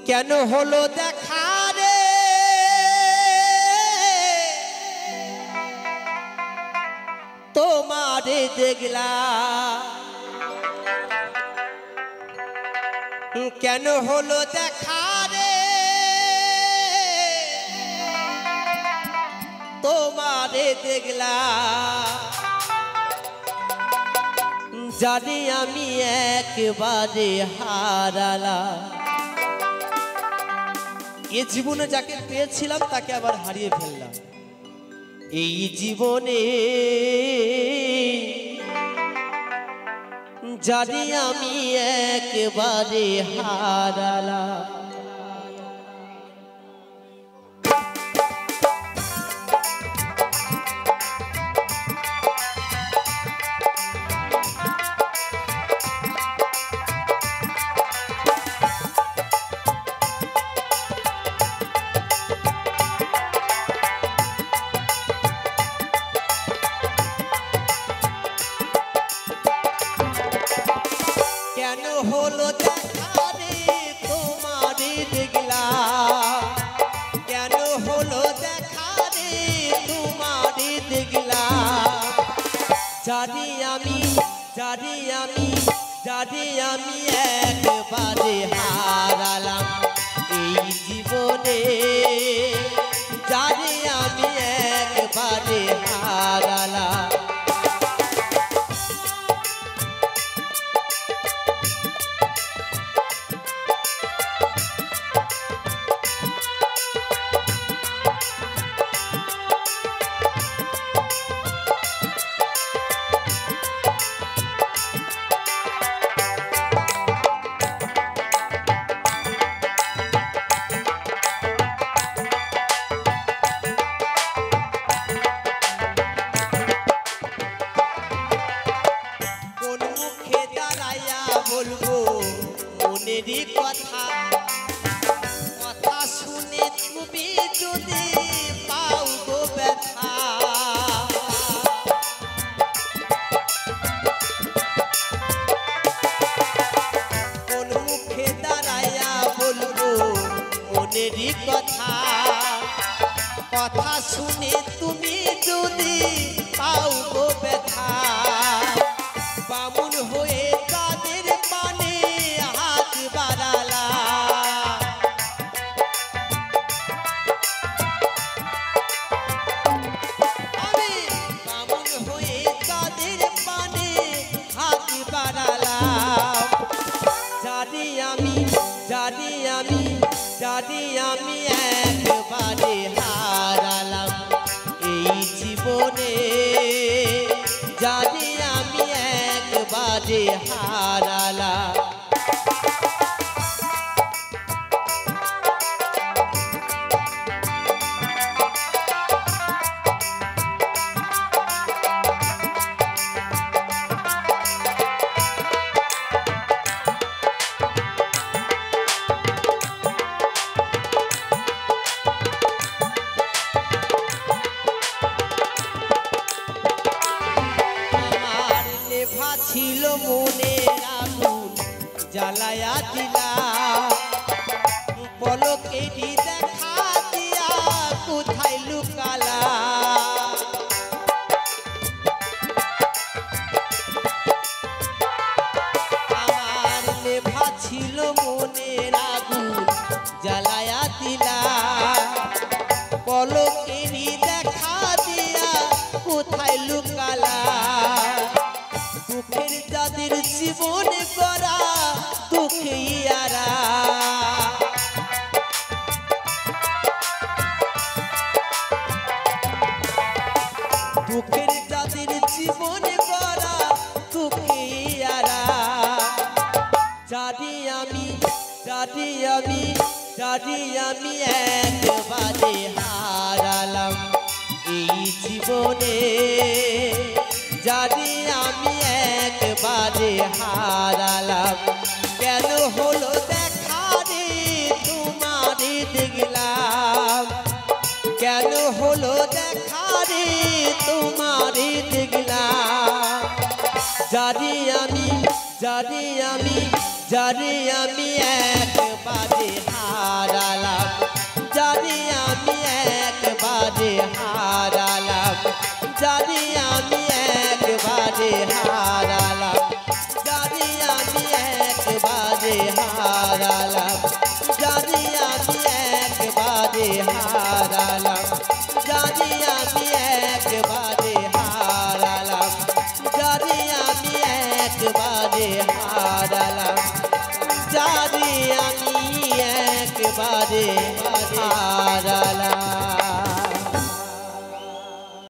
কেন হলো দেখা রে তোমারে দেখলা কেন হলো দেখা রে তোমারে দেখলা জানি আমি একবারে হারালা এই জীবনে যাকে পেয়েছিলাম তাকে আবার হারিয়ে ফেললাম এই জীবনে জানি আমি একবারে হারালা কেন হলো দেখা রে তোমারে দেখলা কেন হলো দেখা রে তোমারে দেখলা জানি আমি একবারে হারালাম এই জীবনে জানি আমি একবারে হারালাম বলবো মনেরই কথা কথা শুনে তুমি যদি পাও গো ব্যথা কোন মুখে দাঁড়াইয়া বলবো মনেরই কথা কথা শুনে তুমি যদি পাও গো ব্যথা বামুন হয়ে তাদের পানে হাত বাড়ালা আমি বামুন হয়ে তাদের পানে হাত বাড়ালাম জানি আমি একবারে হারালাম এই জীবনে জানি আমি একবারে হারালাম ছিল মনের আগুন জ্বালায়া দিলা পলকেরই দেখা দিয়া কোথায় লুকালা আমার নেভা ছিল মনের আগুন জ্বালায়া দিলা পলকেরই দেখা দিয়া কোথায় লুকালা দুঃখের যাদের জীবনে করা দুঃখিয়ারা দুঃখের যাদের জীবনে করা দুঃখিয়ারা জানি আমি একবারে হারালাম এই জীবনে জানি আমি একবারে হারালাম কেন হলো দেখা রে তোমারে দেখলাম কেন হলো দেখা রে তোমারে দেখলাম জানি যারে আমি একবারে হারালাম, যারে আমি একবারে হারালাম, যারে আমি একবারে হারালাম, যারে আমি একবারে হারালাম, যারে আমি একবারে হারালাম, যারে আমি একবারে হারালাম, যারে আমি একবারে হারালাম।